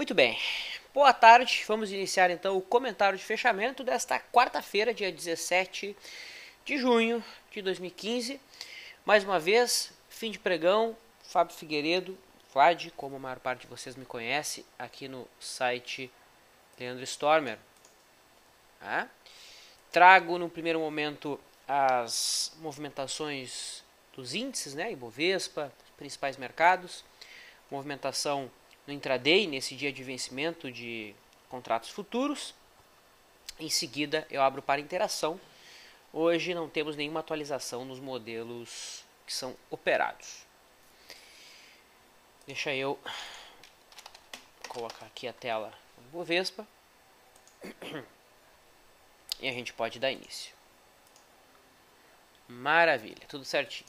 Muito bem, boa tarde, vamos iniciar então o comentário de fechamento desta quarta-feira, dia 17 de junho de 2015. Mais uma vez, fim de pregão, Fábio Figueiredo, Vlad, como a maior parte de vocês me conhece, aqui no site Leandro Stormer. Trago no primeiro momento as movimentações dos índices, né, Ibovespa, principais mercados, movimentação no intraday, nesse dia de vencimento de contratos futuros. Em seguida eu abro para interação. Hoje não temos nenhuma atualização nos modelos que são operados. Deixa eu colocar aqui a tela do Ibovespa e a gente pode dar início. Maravilha, tudo certinho.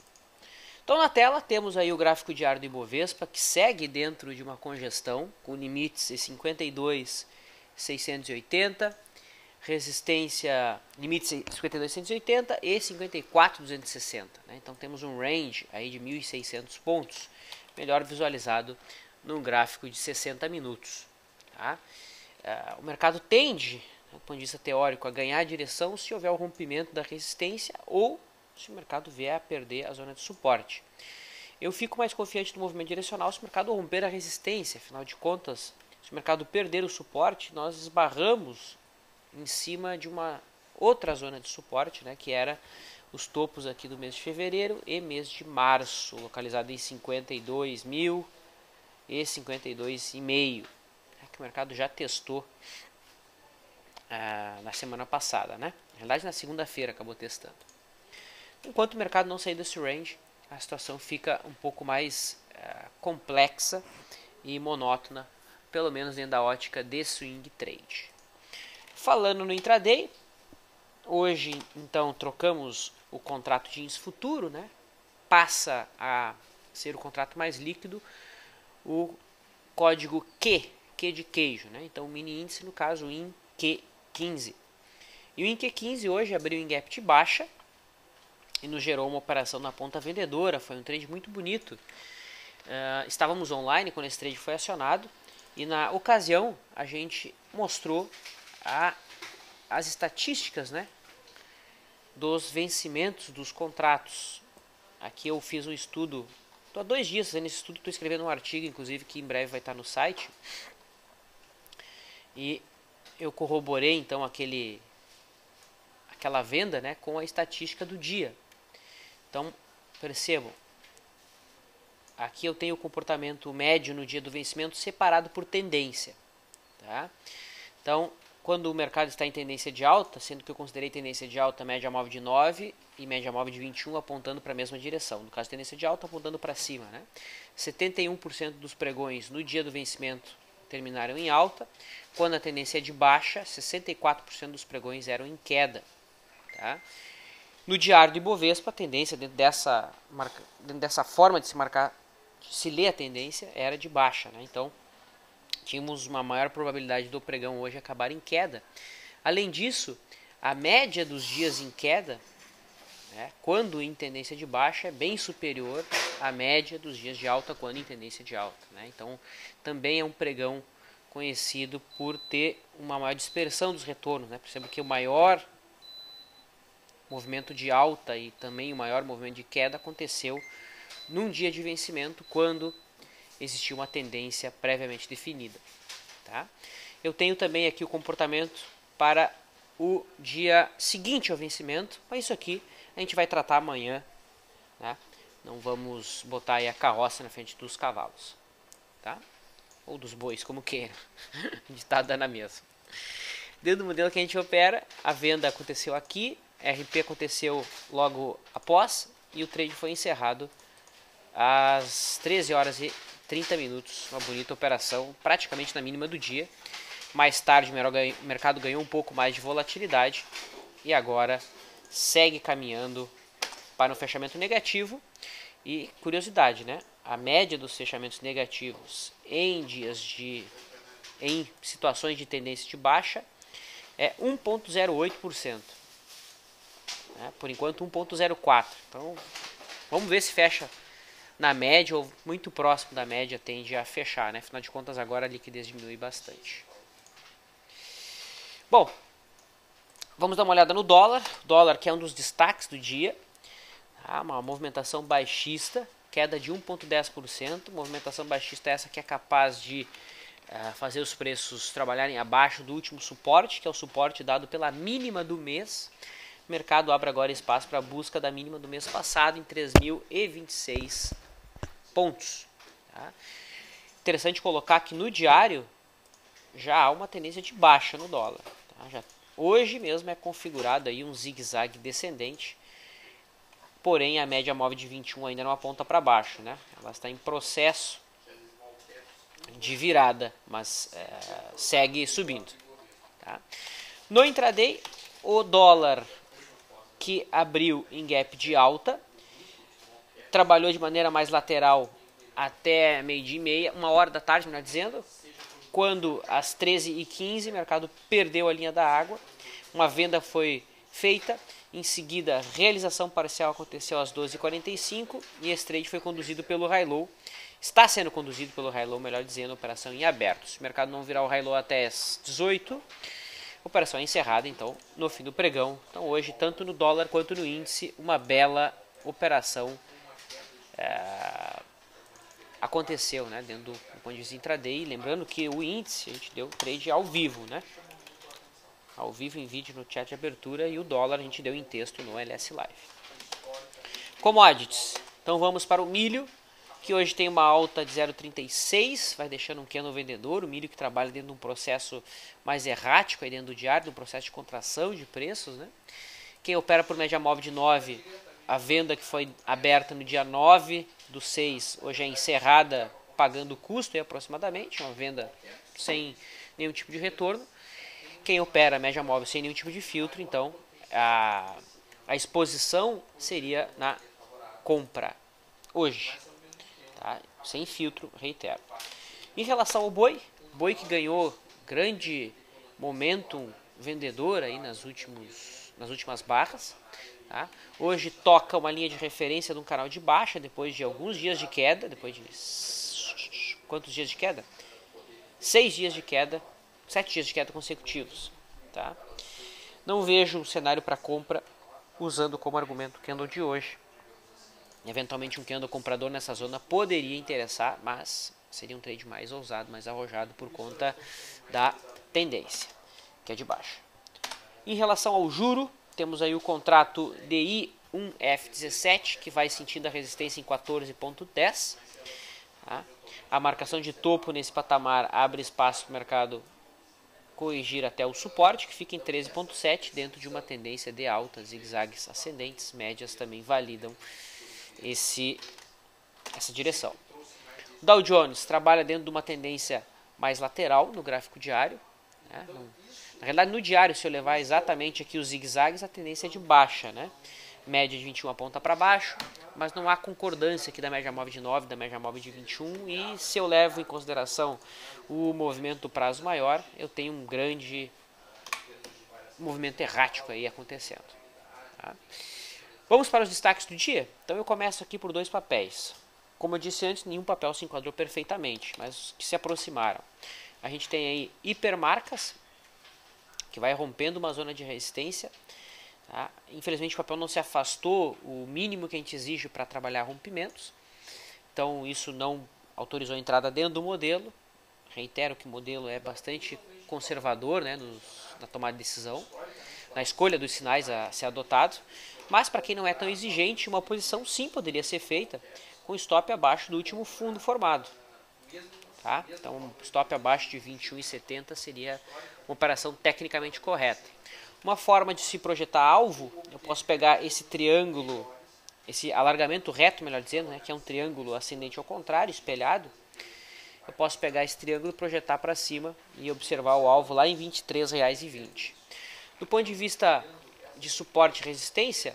Então na tela temos aí o gráfico diário do Ibovespa, que segue dentro de uma congestão, com limites em 52.680, resistência, limites 52.680 e 54.260. Né? Então temos um range aí de 1.600 pontos, melhor visualizado no gráfico de 60 minutos. Tá? O mercado tende, do ponto de vista teórico, a ganhar a direção se houver o rompimento da resistência ou se o mercado vier a perder a zona de suporte. Eu fico mais confiante no movimento direcional se o mercado romper a resistência. Afinal de contas, se o mercado perder o suporte, nós esbarramos em cima de uma outra zona de suporte, né, que era os topos aqui do mês de fevereiro e mês de março, localizado em 52.000 e 52,5, que o mercado já testou na semana passada, né? Na verdade, na segunda-feira acabou testando. Enquanto o mercado não sair desse range, a situação fica um pouco mais complexa e monótona, pelo menos dentro da ótica de swing trade. Falando no intraday, hoje então trocamos o contrato de índice futuro, né? Passa a ser o contrato mais líquido, o código Q de queijo, né? Então o mini índice, no caso, o INQ15. E o INQ15 hoje abriu em gap de baixa e nos gerou uma operação na ponta vendedora. Foi um trade muito bonito. Estávamos online quando esse trade foi acionado e na ocasião a gente mostrou as estatísticas, né, dos vencimentos dos contratos. Aqui eu fiz um estudo, estou há 2 dias fazendo esse estudo, estou escrevendo um artigo, inclusive, que em breve vai estar no site. E eu corroborei então aquela venda, né, com a estatística do dia. Então, percebam, aqui eu tenho o comportamento médio no dia do vencimento separado por tendência. Tá? Então, quando o mercado está em tendência de alta, sendo que eu considerei tendência de alta média móvel de 9 e média móvel de 21 apontando para a mesma direção. No caso, tendência de alta apontando para cima. Né? 71% dos pregões no dia do vencimento terminaram em alta. Quando a tendência é de baixa, 64% dos pregões eram em queda. Tá? No diário do Ibovespa, a tendência dentro dessa forma de se marcar, de se ler a tendência, era de baixa. Né? Então, tínhamos uma maior probabilidade do pregão hoje acabar em queda. Além disso, a média dos dias em queda, né, quando em tendência de baixa, é bem superior à média dos dias de alta quando em tendência de alta. Né? Então, também é um pregão conhecido por ter uma maior dispersão dos retornos. Né? Perceba que o maior movimento de alta e também o maior movimento de queda aconteceu num dia de vencimento, quando existia uma tendência previamente definida. Tá? Eu tenho também aqui o comportamento para o dia seguinte ao vencimento, mas isso aqui a gente vai tratar amanhã. Né? Não vamos botar aí a carroça na frente dos cavalos. Tá? Ou dos bois, como queira. A gente está dando a mesma. Dentro do modelo que a gente opera, a venda aconteceu aqui, RP aconteceu logo após e o trade foi encerrado às 13 horas e 30 minutos. Uma bonita operação, praticamente na mínima do dia. Mais tarde o mercado ganhou um pouco mais de volatilidade e agora segue caminhando para um fechamento negativo. E curiosidade, né? A média dos fechamentos negativos em situações de tendência de baixa é 1,08%. Né? Por enquanto 1,04%. Então vamos ver se fecha na média ou muito próximo da média tende a fechar, né? Afinal de contas agora a liquidez diminui bastante. Bom, vamos dar uma olhada no dólar. Dólar que é um dos destaques do dia. Uma movimentação baixista, queda de 1,10%. Movimentação baixista essa que é capaz de fazer os preços trabalharem abaixo do último suporte, que é o suporte dado pela mínima do mês. O mercado abre agora espaço para a busca da mínima do mês passado em 3.026 pontos. Tá? Interessante colocar que no diário já há uma tendência de baixa no dólar. Tá? Hoje mesmo é configurado aí um zigue-zague descendente, porém a média móvel de 21 ainda não aponta para baixo, né? Ela está em processo de virada, mas segue subindo. Tá? No intraday, o dólar que abriu em gap de alta, trabalhou de maneira mais lateral até meio-dia e meia, 1h da tarde, melhor dizendo, quando às 13h15 o mercado perdeu a linha da água, uma venda foi feita, em seguida a realização parcial aconteceu às 12h45 e esse trade foi conduzido pelo high low, está sendo conduzido pelo high low, melhor dizendo, operação em aberto. Se o mercado não virar o high low até as 18h, operação é encerrada, então, no fim do pregão. Então, hoje, tanto no dólar quanto no índice, uma bela operação aconteceu, né, dentro do ponto de vista intraday. Lembrando que o índice, a gente deu trade ao vivo, né? Ao vivo em vídeo no chat de abertura, e o dólar a gente deu em texto no LS Live. Commodities. Então, vamos para o milho, que hoje tem uma alta de 0,36, vai deixando um candle vendedor, o milho que trabalha dentro de um processo mais errático, aí dentro do diário, de um processo de contração de preços, né? Quem opera por média móvel de 9, a venda que foi aberta no dia 9/6, hoje é encerrada pagando o custo, aproximadamente, uma venda sem nenhum tipo de retorno. Quem opera média móvel sem nenhum tipo de filtro, então a exposição seria na compra hoje. Tá? Sem filtro, reitero. Em relação ao boi que ganhou grande momento vendedor aí nas últimas barras. Tá? Hoje toca uma linha de referência de um canal de baixa depois de alguns dias de queda. Depois de quantos dias de queda? 6 dias de queda, 7 dias de queda consecutivos. Tá? Não vejo um cenário para compra usando como argumento o candle de hoje. Eventualmente um candle comprador nessa zona poderia interessar, mas seria um trade mais ousado, mais arrojado por conta da tendência, que é de baixa. Em relação ao juro, temos aí o contrato DI 1F17, que vai sentindo a resistência em 14,10. Tá? A marcação de topo nesse patamar abre espaço para o mercado corrigir até o suporte, que fica em 13,7, dentro de uma tendência de alta, zigue-zagues ascendentes, médias também validam essa direção. O Dow Jones trabalha dentro de uma tendência mais lateral no gráfico diário. Né? Na realidade, no diário, se eu levar exatamente aqui os zigue-zagues, a tendência é de baixa. Né? Média de 21 aponta para baixo, mas não há concordância aqui da média móvel de 9, da média móvel de 21. E se eu levo em consideração o movimento do prazo maior, eu tenho um grande movimento errático aí acontecendo. Tá? Vamos para os destaques do dia? Então eu começo aqui por 2 papéis. Como eu disse antes, nenhum papel se enquadrou perfeitamente, mas os que se aproximaram. A gente tem aí hipermarcas, que vai rompendo uma zona de resistência. Tá? Infelizmente o papel não se afastou o mínimo que a gente exige para trabalhar rompimentos. Então isso não autorizou a entrada dentro do modelo. Reitero que o modelo é bastante conservador, né, na tomada de decisão, na escolha dos sinais a ser adotado. Mas para quem não é tão exigente, uma posição sim poderia ser feita com stop abaixo do último fundo formado. Tá? Então, stop abaixo de 21,70 seria uma operação tecnicamente correta. Uma forma de se projetar alvo, eu posso pegar esse triângulo, esse alargamento reto, melhor dizendo, né, que é um triângulo ascendente ao contrário, espelhado. Eu posso pegar esse triângulo e projetar para cima e observar o alvo lá em R$ 23,20. Do ponto de vista de suporte e resistência,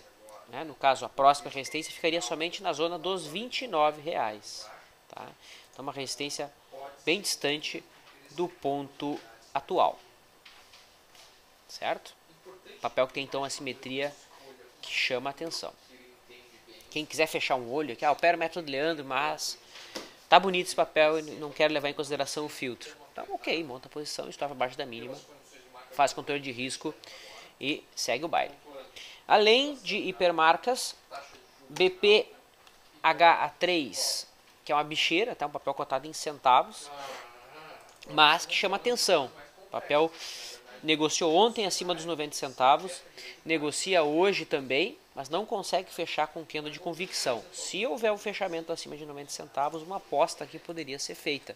né, no caso a próxima resistência ficaria somente na zona dos R$ 29,00. Tá? Então uma resistência bem distante do ponto atual. Certo? Papel que tem então a simetria que chama a atenção. Quem quiser fechar um olho aqui, opera o método Leandro, mas tá bonito esse papel e não quero levar em consideração o filtro. Então, ok, monta a posição, stop abaixo da mínima, faz controle de risco e segue o baile. Além de hipermarcas, BPHA3, que é uma bicheira, tá? Um papel cotado em centavos, mas que chama atenção. O papel negociou ontem acima dos 90 centavos, negocia hoje também, mas não consegue fechar com candle de convicção. Se houver um fechamento acima de 90 centavos, uma aposta aqui poderia ser feita,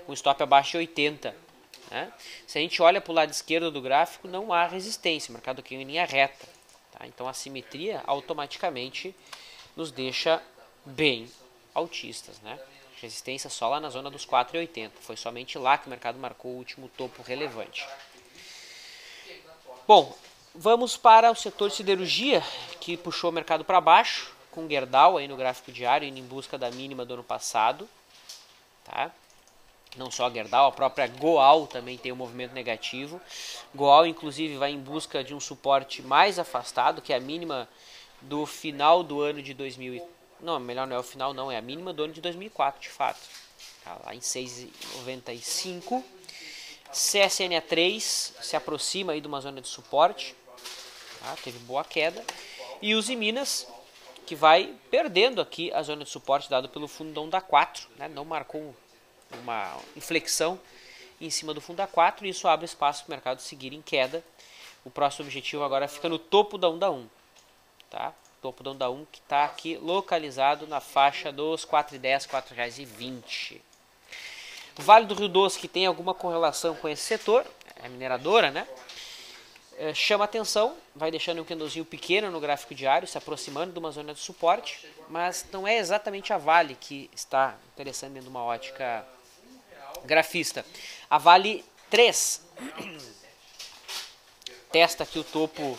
com stop abaixo de 80. Né? Se a gente olha para o lado esquerdo do gráfico, não há resistência, o mercado caiu em linha reta. Tá? Então a simetria automaticamente nos deixa bem altistas. Né? Resistência só lá na zona dos 4,80. Foi somente lá que o mercado marcou o último topo relevante. Bom, vamos para o setor de siderurgia, que puxou o mercado para baixo, com Gerdau aí no gráfico diário, indo em busca da mínima do ano passado. Tá? Não só a Gerdau, a própria Goal também tem um movimento negativo. Goal, inclusive, vai em busca de um suporte mais afastado, que é a mínima do final do ano de 2000. Não, melhor não é o final, não, é a mínima do ano de 2004, de fato. Tá lá em 6,95. CSNA3 se aproxima aí de uma zona de suporte. Tá? Teve boa queda. E Uzi Minas, que vai perdendo aqui a zona de suporte dado pelo fundão da 4. Né? Não marcou uma inflexão em cima do fundo da 4 e isso abre espaço para o mercado seguir em queda. O próximo objetivo agora fica no topo da onda 1. Tá? Topo da onda 1 que está aqui localizado na faixa dos R$ 4,10, R$ 4,20. O Vale do Rio Doce, que tem alguma correlação com esse setor, é mineradora, né? Chama atenção, vai deixando um candlezinho pequeno no gráfico diário, se aproximando de uma zona de suporte, mas não é exatamente a Vale que está interessando dentro de uma ótica grafista. A Vale 3 testa aqui o topo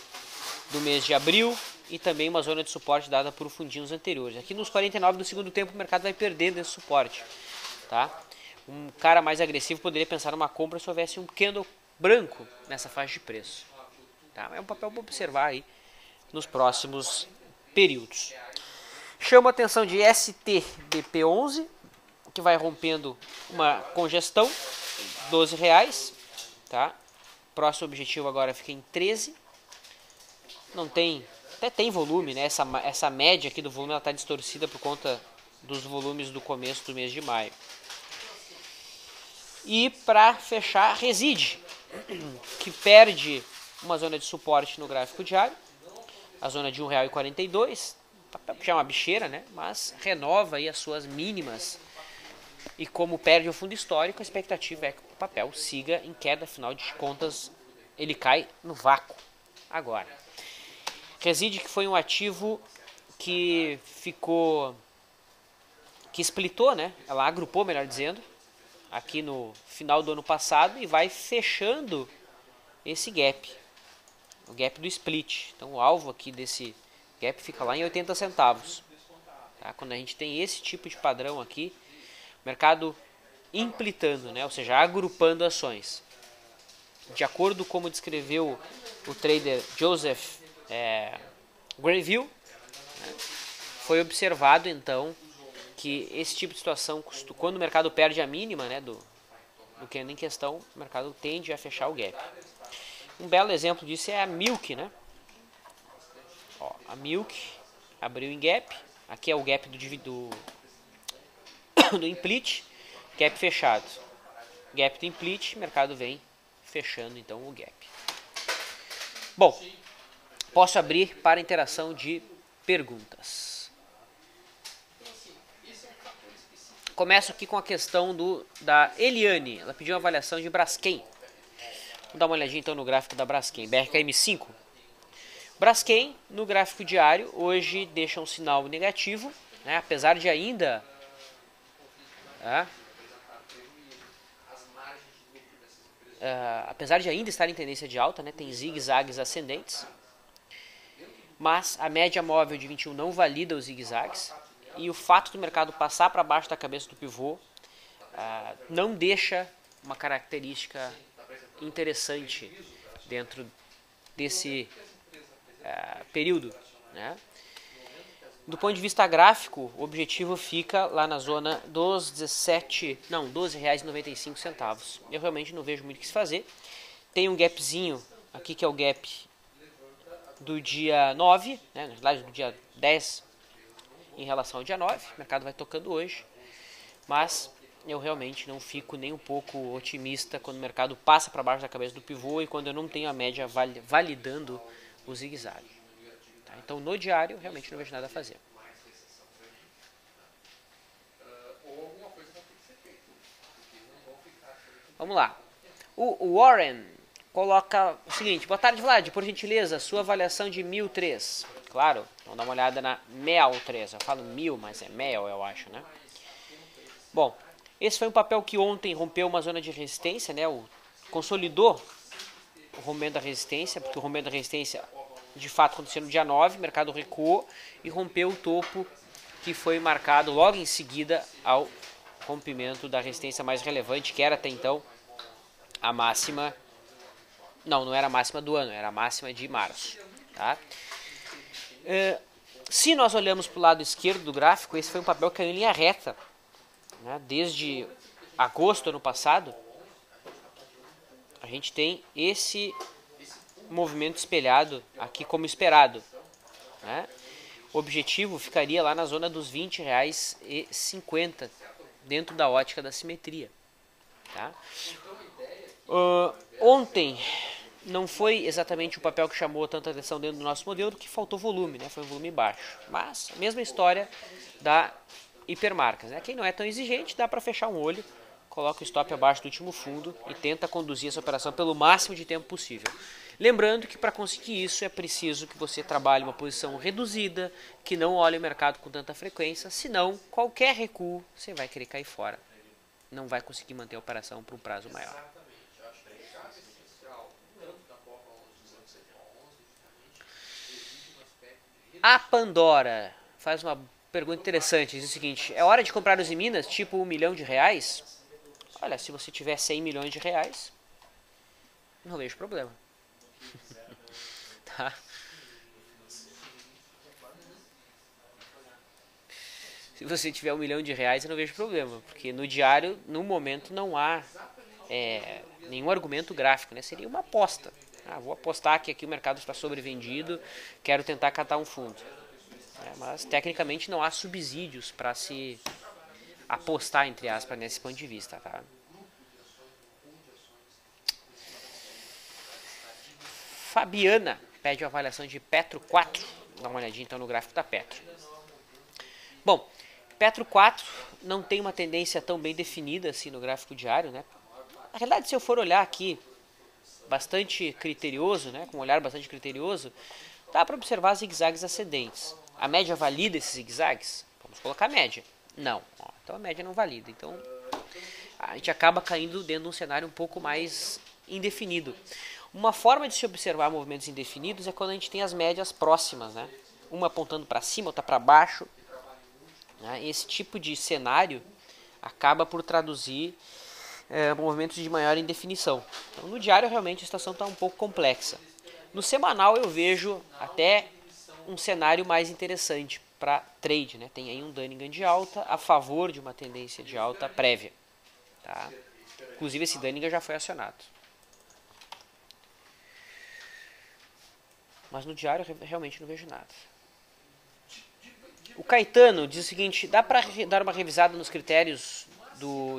do mês de abril e também uma zona de suporte dada por fundinhos anteriores. Aqui nos 49 do segundo tempo o mercado vai perdendo esse suporte. Tá? Um cara mais agressivo poderia pensar numa compra se houvesse um candle branco nessa faixa de preço. Tá? É um papel para observar aí nos próximos períodos. Chama a atenção de STBP11, que vai rompendo uma congestão, R$12. Tá? Próximo objetivo agora fica em 13. Não tem, até tem volume, né? Essa média aqui do volume está distorcida por conta dos volumes do começo do mês de maio. E para fechar, Reside, que perde uma zona de suporte no gráfico diário, a zona de R$ 1,42, já é uma bicheira, né? Mas renova aí as suas mínimas. E como perde o fundo histórico, a expectativa é que o papel siga em queda, afinal de contas ele cai no vácuo agora. Reside, que foi um ativo que splitou, né? Ela agrupou, melhor dizendo, aqui no final do ano passado e vai fechando esse gap, o gap do split. Então o alvo aqui desse gap fica lá em 80 centavos. Tá? Quando a gente tem esse tipo de padrão aqui, o mercado implitando, né? Ou seja, agrupando ações. De acordo com como descreveu o trader Joseph Grenville, né? Foi observado então que esse tipo de situação, quando o mercado perde a mínima, né, do candle em questão, o mercado tende a fechar o gap. Um belo exemplo disso é a Milk, né? Ó, a Milk abriu em gap, aqui é o gap do implit, gap fechado. Gap do implit, o mercado vem fechando então o gap. Bom, posso abrir para interação de perguntas. Começo aqui com a questão da Eliane. Ela pediu uma avaliação de Braskem. Vamos dar uma olhadinha então no gráfico da Braskem. BRKM5. Braskem, no gráfico diário, hoje deixa um sinal negativo, né? Apesar de ainda estar em tendência de alta, né? Tem zigue-zagues ascendentes. Mas a média móvel de 21 não valida os zigue-zagues. E o fato do mercado passar para baixo da cabeça do pivô não deixa uma característica interessante dentro desse período. Né? Do ponto de vista gráfico, o objetivo fica lá na zona dos R$12,95. Eu realmente não vejo muito o que se fazer. Tem um gapzinho aqui que é o gap do dia 9, né, na verdade do dia 10 em relação ao dia 9. O mercado vai tocando hoje, mas eu realmente não fico nem um pouco otimista quando o mercado passa para baixo da cabeça do pivô e quando eu não tenho a média validando o zigue-zague. Tá? Então no diário realmente não vejo nada a fazer. Vamos lá. O Warren coloca o seguinte: boa tarde, Vlad, por gentileza, sua avaliação de 1003. Claro, vamos dar uma olhada na MEAL3. Eu falo 1000, mas é MEAL, eu acho, né? Bom, esse foi um papel que ontem rompeu uma zona de resistência, né? Consolidou o rompimento da resistência, porque o rompimento da resistência de fato aconteceu no dia 9, o mercado recuou e rompeu o topo que foi marcado logo em seguida ao rompimento da resistência mais relevante, que era até então a máxima. Não era a máxima do ano, era a máxima de março. Tá? Se nós olhamos para o lado esquerdo do gráfico, esse foi um papel que caiu em linha reta, né? Desde agosto do ano passado, a gente tem esse movimento espelhado aqui como esperado, né? O objetivo ficaria lá na zona dos R$20,50, dentro da ótica da simetria. Tá? Ontem não foi exatamente o papel que chamou tanta atenção dentro do nosso modelo, porque faltou volume, né? Foi um volume baixo. Mas a mesma história da hipermarcas, né? Quem não é tão exigente, dá para fechar um olho, coloca o stop abaixo do último fundo e tenta conduzir essa operação pelo máximo de tempo possível. Lembrando que para conseguir isso é preciso que você trabalhe uma posição reduzida, que não olhe o mercado com tanta frequência, senão qualquer recuo você vai querer cair fora. Não vai conseguir manter a operação por um prazo maior. A Pandora faz uma pergunta interessante, diz o seguinte: é hora de comprar os em Minas, tipo R$1 milhão? Olha, se você tiver R$100 milhões, não vejo problema. Tá? Se você tiver R$1 milhão, eu não vejo problema, porque no diário, no momento, não há nenhum argumento gráfico, né? Seria uma aposta. Vou apostar que aqui o mercado está sobrevendido, quero tentar catar um fundo. Mas tecnicamente não há subsídios para se apostar, entre aspas, nesse ponto de vista. Tá? Fabiana pede uma avaliação de Petro 4. Dá uma olhadinha então no gráfico da Petro. Bom, Petro 4 não tem uma tendência tão bem definida assim no gráfico diário, né? Na realidade, se eu for olhar aqui bastante criterioso, né, com um olhar bastante criterioso, dá para observar zigue-zagues ascendentes. A média valida esses zigue-zagues? Vamos colocar a média. Não. Então a média não valida. Então a gente acaba caindo dentro de um cenário um pouco mais indefinido. Uma forma de se observar movimentos indefinidos é quando a gente tem as médias próximas, né? Uma apontando para cima, outra para baixo. Né? Esse tipo de cenário acaba por traduzir movimentos de maior indefinição. Então, no diário, realmente, a situação está um pouco complexa. No semanal, eu vejo até um cenário mais interessante para trade. Né? Tem aí um Dunningham de alta a favor de uma tendência de alta prévia. Tá? Inclusive, esse Dunningham já foi acionado. Mas no diário, eu realmente não vejo nada. O Caetano diz o seguinte: dá para dar uma revisada nos critérios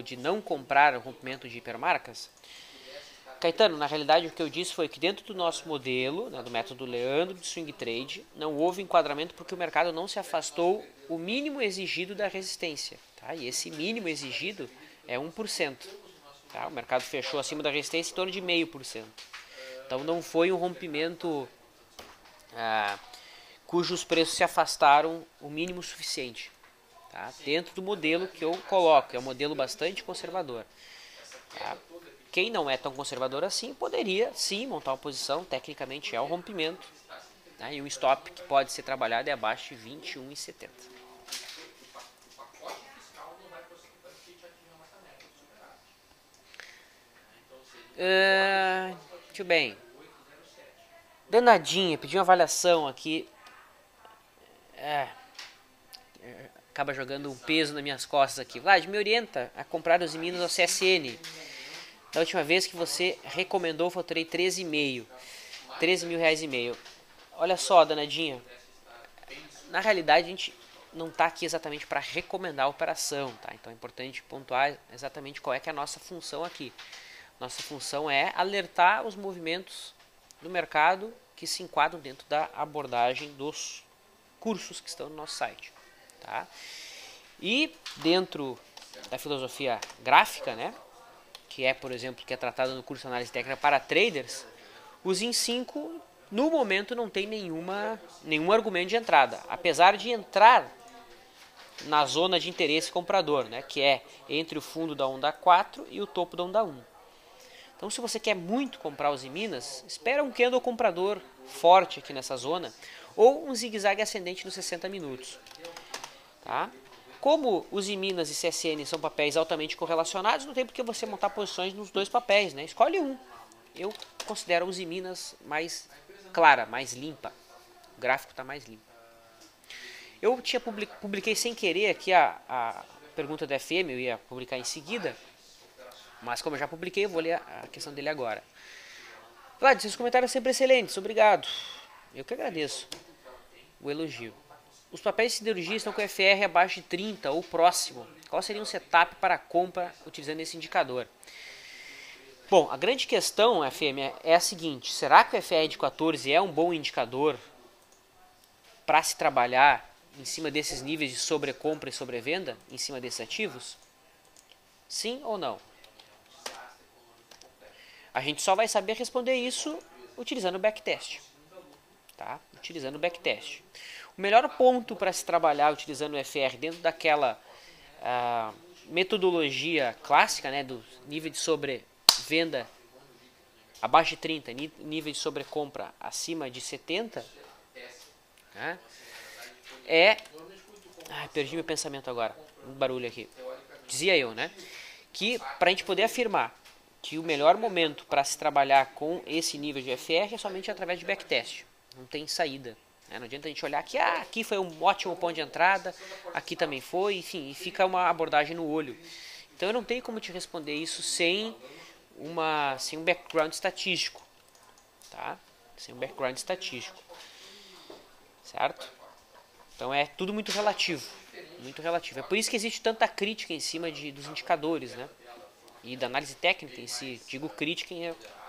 de não comprar o rompimento de hipermarcas? Caetano, na realidade o que eu disse foi que dentro do nosso modelo, né, do método Leandro de Swing Trade, não houve enquadramento porque o mercado não se afastou o mínimo exigido da resistência. Tá? E esse mínimo exigido é 1%. Tá? O mercado fechou acima da resistência em torno de 0,5%. Então não foi um rompimento cujos preços se afastaram o mínimo suficiente. Tá? Dentro do modelo que eu coloco, é um modelo bastante conservador. Tá? Quem não é tão conservador assim poderia sim montar uma posição, tecnicamente é o rompimento. Tá? E um stop que pode ser trabalhado é abaixo de 21,70. Muito bem. Danadinha, pedi uma avaliação aqui. acaba jogando um peso nas minhas costas aqui. Vlad, me orienta a comprar os Minas ao CSN. Da última vez que você recomendou, eu faturei 13,5. 13 mil reais e meio. Olha só, danadinha. Na realidade, a gente não está aqui exatamente para recomendar a operação, tá? Então é importante pontuar exatamente qual é que é a nossa função aqui. Nossa função é alertar os movimentos do mercado que se enquadram dentro da abordagem dos cursos que estão no nosso site, tá? E dentro da filosofia gráfica, né, que é, por exemplo, que é tratado no curso de análise técnica para traders, os IN 5 no momento não tem nenhum argumento de entrada, apesar de entrar na zona de interesse comprador, né, que é entre o fundo da onda 4 e o topo da onda 1. Então, se você quer muito comprar os Minas, espera um candle comprador forte aqui nessa zona ou um zigue-zague ascendente nos 60 minutos. Tá? Como os Minas e CSN são papéis altamente correlacionados, não tem por que você montar posições nos dois papéis, né? Escolhe um. Eu considero os Minas mais clara, mais limpa. O gráfico está mais limpo. Eu publiquei sem querer aqui a pergunta do FM, eu ia publicar em seguida. Mas como eu já publiquei, eu vou ler a questão dele agora. Vlad, seus comentários sempre excelentes, obrigado. Eu que agradeço o elogio. Os papéis de siderurgia estão com FR abaixo de 30 ou próximo. Qual seria um setup para a compra utilizando esse indicador? Bom, a grande questão, FM, é a seguinte. Será que o FR de 14 é um bom indicador para se trabalhar em cima desses níveis de sobrecompra e sobrevenda, em cima desses ativos? Sim ou não? A gente só vai saber responder isso utilizando o backtest. Tá? Utilizando o backtest. O melhor ponto para se trabalhar utilizando o FR dentro daquela metodologia clássica, né, do nível de sobrevenda abaixo de 30, nível de sobrecompra acima de 70, né, perdi meu pensamento agora, um barulho aqui. Dizia eu, né, que para a gente poder afirmar que o melhor momento para se trabalhar com esse nível de FR é somente através de backtest. Não tem saída. Né? Não adianta a gente olhar que aqui foi um ótimo ponto de entrada, aqui também foi, enfim, e fica uma abordagem no olho. Então eu não tenho como te responder isso sem um background estatístico. Tá? Sem um background estatístico. Certo? Então é tudo muito relativo. Muito relativo. É por isso que existe tanta crítica em cima dos indicadores, né? E da análise técnica em si. Digo crítica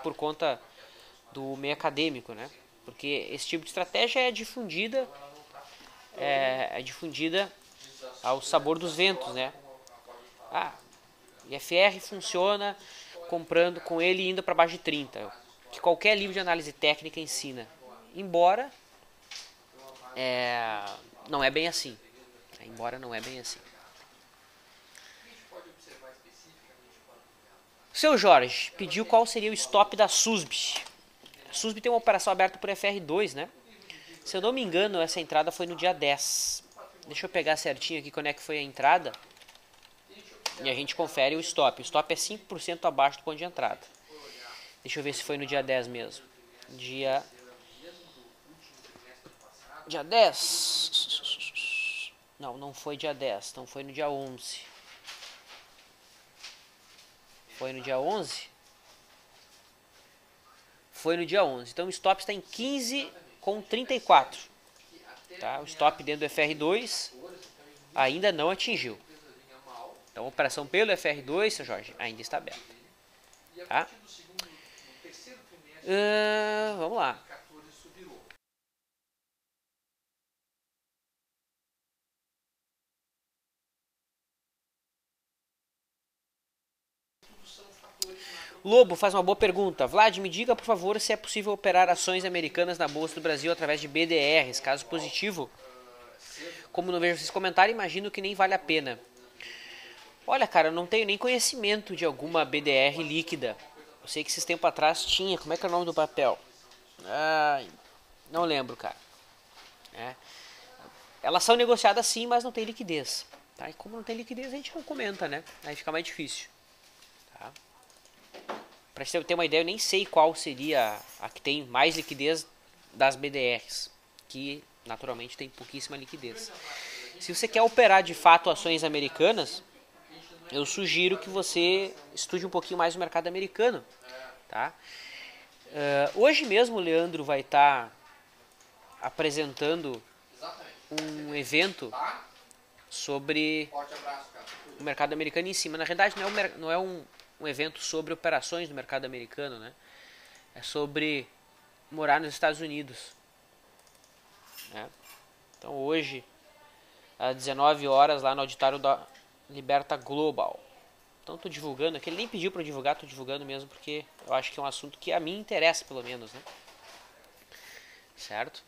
por conta do meio acadêmico, né? Porque esse tipo de estratégia é difundida ao sabor dos ventos, né? IFR funciona comprando com ele indo para baixo de 30, que qualquer livro de análise técnica ensina. Embora não é bem assim. Embora não é bem assim. Seu Jorge pediu qual seria o stop da SUSB. A SUSB tem uma operação aberta por FR2, né? Se eu não me engano, essa entrada foi no dia 10. Deixa eu pegar certinho aqui quando é que foi a entrada. E a gente confere o stop. O stop é 5% abaixo do ponto de entrada. Deixa eu ver se foi no dia 10 mesmo. Dia 10. Não foi dia 10. Então foi no dia 11. Foi no dia 11? Foi no dia 11. Então o stop está em 15,34. Tá? O stop dentro do FR2 ainda não atingiu. Então a operação pelo FR2, seu Jorge, ainda está aberta. Tá? Vamos lá. Lobo faz uma boa pergunta. Vlad, me diga, por favor, se é possível operar ações americanas na Bolsa do Brasil através de BDRs. Caso positivo, como não vejo vocês comentarem, imagino que nem vale a pena. Olha, cara, eu não tenho nem conhecimento de alguma BDR líquida. Eu sei que esses tempos atrás tinha. Como é que é o nome do papel? Não lembro, cara. Elas são negociadas sim, mas não tem liquidez. Tá? E como não tem liquidez, a gente não comenta, né? Aí fica mais difícil. Tá? Para você ter uma ideia, eu nem sei qual seria a que tem mais liquidez das BDRs, que naturalmente tem pouquíssima liquidez. Se você quer operar de fato ações americanas, eu sugiro que você estude um pouquinho mais o mercado americano, tá? Hoje mesmo o Leandro vai estar apresentando um evento sobre o mercado americano em cima. Na realidade não é um evento sobre operações do mercado americano, né? É sobre morar nos Estados Unidos, né? Então hoje, às 19 horas, lá no auditório da Liberta Global. Então estou divulgando aqui, ele nem pediu para eu divulgar, estou divulgando mesmo porque eu acho que é um assunto que a mim interessa, pelo menos, né? Certo?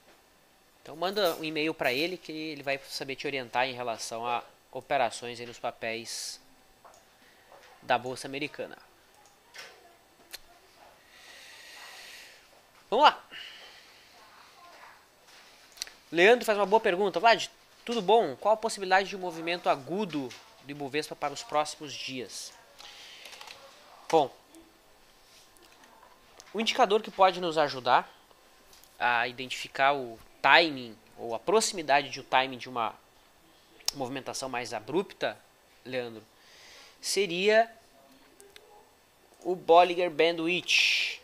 Então manda um e-mail para ele que ele vai saber te orientar em relação a operações aí nos papéis da Bolsa Americana. Vamos lá. Leandro faz uma boa pergunta. Vlad, tudo bom? Qual a possibilidade de um movimento agudo do Ibovespa para os próximos dias? Bom, o indicador que pode nos ajudar a identificar o timing ou a proximidade de timing de uma movimentação mais abrupta, Leandro, seria o Bollinger Bandwidth.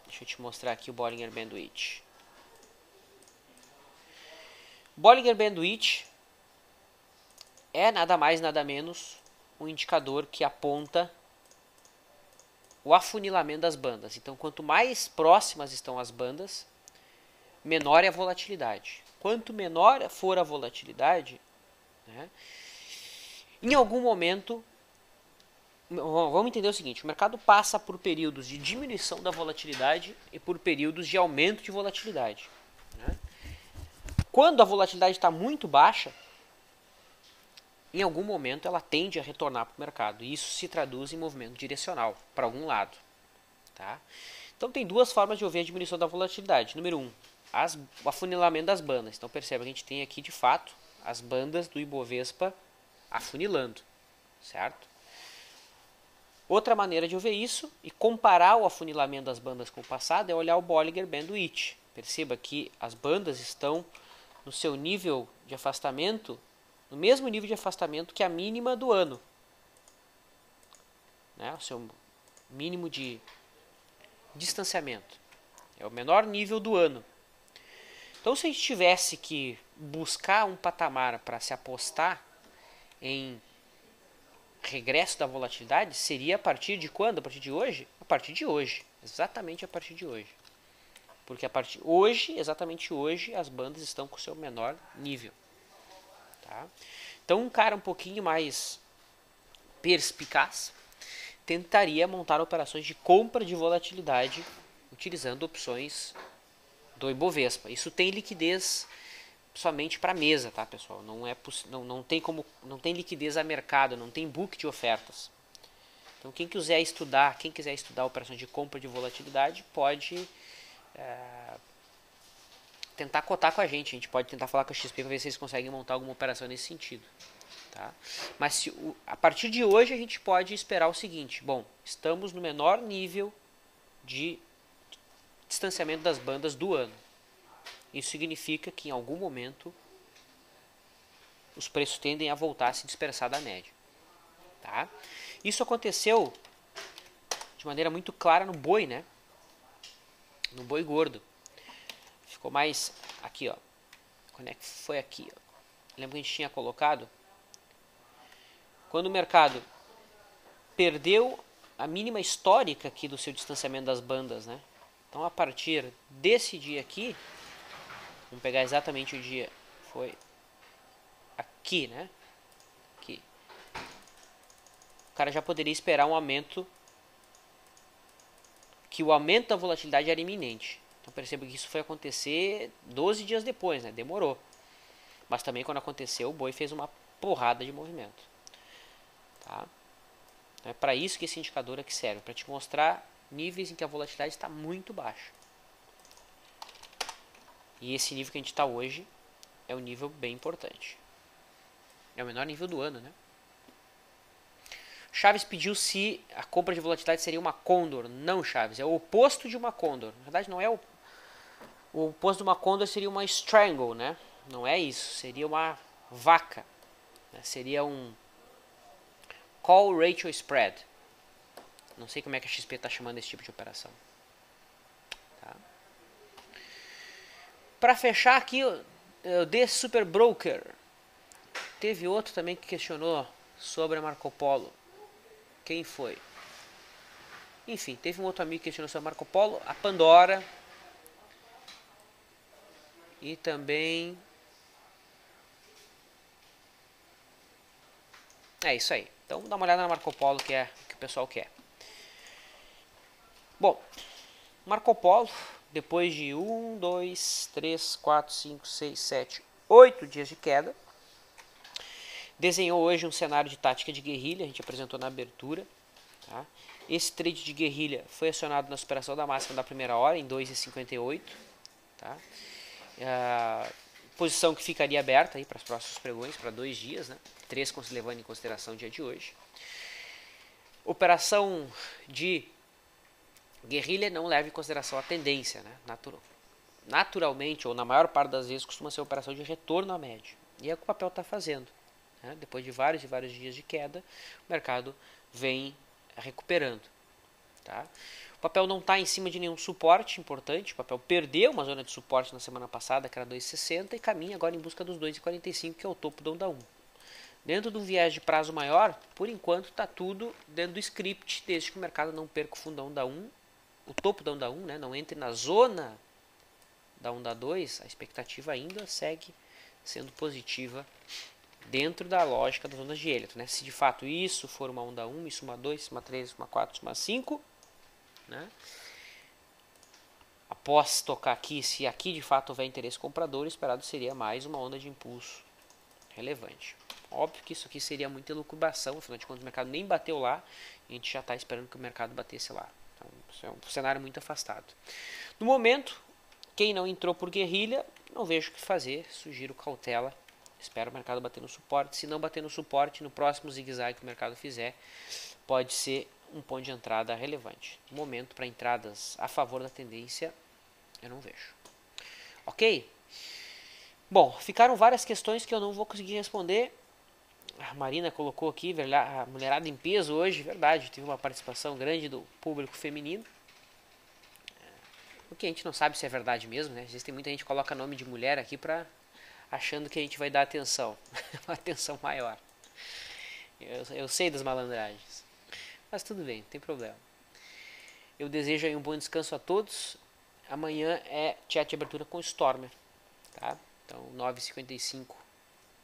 Deixa eu te mostrar aqui o Bollinger Bandwidth. Bollinger Bandwidth é nada mais nada menos um indicador que aponta o afunilamento das bandas. Então, quanto mais próximas estão as bandas, menor é a volatilidade. Quanto menor for a volatilidade, né, em algum momento, vamos entender o seguinte, o mercado passa por períodos de diminuição da volatilidade e por períodos de aumento de volatilidade, né? Quando a volatilidade está muito baixa, em algum momento ela tende a retornar para o mercado. E isso se traduz em movimento direcional para algum lado. Tá? Então tem duas formas de ouvir a diminuição da volatilidade. Número 1, o afunilamento das bandas. Então perceba que a gente tem aqui de fato as bandas do Ibovespa afunilando. Certo? Outra maneira de ouvir isso e comparar o afunilamento das bandas com o passado é olhar o Bollinger Bandwidth. Perceba que as bandas estão no seu nível de afastamento, no mesmo nível de afastamento que a mínima do ano, né? O seu mínimo de distanciamento é o menor nível do ano. Então, se a gente tivesse que buscar um patamar para se apostar em regresso da volatilidade, seria a partir de quando? A partir de hoje? A partir de hoje, exatamente a partir de hoje. Porque a partir hoje, exatamente hoje, as bandas estão com o seu menor nível. Tá? Então um cara um pouquinho mais perspicaz tentaria montar operações de compra de volatilidade utilizando opções do Ibovespa. Isso tem liquidez somente para a mesa, tá, pessoal? Não tem liquidez a mercado, não tem book de ofertas. Então quem quiser estudar operações de compra de volatilidade pode tentar cotar com a gente pode tentar falar com a XP para ver se eles conseguem montar alguma operação nesse sentido, tá? Mas a partir de hoje a gente pode esperar o seguinte, bom, estamos no menor nível de distanciamento das bandas do ano. Isso significa que em algum momento os preços tendem a voltar a se dispersar da média, tá? Isso aconteceu de maneira muito clara no boi, né? No boi gordo. Ficou mais aqui, ó. Quando é que foi aqui, ó? Lembra que a gente tinha colocado? Quando o mercado perdeu a mínima histórica aqui do seu distanciamento das bandas, né? Então a partir desse dia aqui, vamos pegar exatamente o dia, foi aqui, né? Aqui. O cara já poderia esperar um aumento, que o aumento da volatilidade era iminente. Então perceba que isso foi acontecer 12 dias depois, né? Demorou. Mas também quando aconteceu, o boi fez uma porrada de movimento. Tá? Então é para isso que esse indicador aqui serve, para te mostrar níveis em que a volatilidade está muito baixa. E esse nível que a gente está hoje é um nível bem importante. É o menor nível do ano, né? Chaves pediu se a compra de volatilidade seria uma Condor. Não, Chaves, é o oposto de uma Condor. Na verdade, não é o oposto de uma Condor, seria uma Strangle, né? Não é isso. Seria uma vaca. Né? Seria um Call Ratio Spread. Não sei como é que a XP está chamando esse tipo de operação. Tá? Para fechar aqui, o The Super Broker. Teve outro também que questionou sobre a Marco Polo. Quem foi? Enfim, teve um outro amigo que questionou sobre a Marco Polo. A Pandora. E também... É isso aí. Então dá uma olhada na Marco Polo, que é o que o pessoal quer. Bom, Marco Polo, depois de 1, 2, 3, 4, 5, 6, 7, 8 dias de queda, desenhou hoje um cenário de tática de guerrilha, a gente apresentou na abertura. Tá? Esse trade de guerrilha foi acionado na superação da máxima da primeira hora, em 2,58. Tá? Posição que ficaria aberta para os próximos pregões, para 2 dias, né? 3 levando em consideração o dia de hoje. Operação de guerrilha não leva em consideração a tendência, né? Naturalmente, ou na maior parte das vezes, costuma ser uma operação de retorno à média. E é o que o papel está fazendo. Né? Depois de vários e vários dias de queda, o mercado vem recuperando. Tá? O papel não está em cima de nenhum suporte importante. O papel perdeu uma zona de suporte na semana passada, que era 2,60, e caminha agora em busca dos 2,45, que é o topo da onda 1. Dentro de um viés de prazo maior, por enquanto está tudo dentro do script, desde que o mercado não perca o fundo da onda 1, o topo da onda 1, né, não entre na zona da onda 2, a expectativa ainda segue sendo positiva dentro da lógica das ondas de Elliott. Né? Se de fato isso for uma onda 1, isso uma 2, uma 3, uma 4, uma 5, né? Após tocar aqui, se aqui de fato houver interesse comprador, o esperado seria mais uma onda de impulso relevante. Óbvio que isso aqui seria muita elucubração, afinal de contas o mercado nem bateu lá, e a gente já está esperando que o mercado batesse lá. Então, isso é um cenário muito afastado. No momento, quem não entrou por guerrilha, não vejo o que fazer, sugiro cautela, espero o mercado bater no suporte. Se não bater no suporte, no próximo zigue-zague que o mercado fizer, pode ser um ponto de entrada relevante. No momento, para entradas a favor da tendência, eu não vejo. Ok? Bom, ficaram várias questões que eu não vou conseguir responder. A Marina colocou aqui, a mulherada em peso hoje, verdade, teve uma participação grande do público feminino. O que a gente não sabe se é verdade mesmo, né? Às vezes tem muita gente que coloca nome de mulher aqui achando que a gente vai dar atenção, uma atenção maior. Eu sei das malandragens, mas tudo bem, não tem problema. Eu desejo aí um bom descanso a todos. Amanhã é chat de abertura com o Stormer, tá? Então 9h55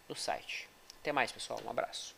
no site. Até mais, pessoal, um abraço.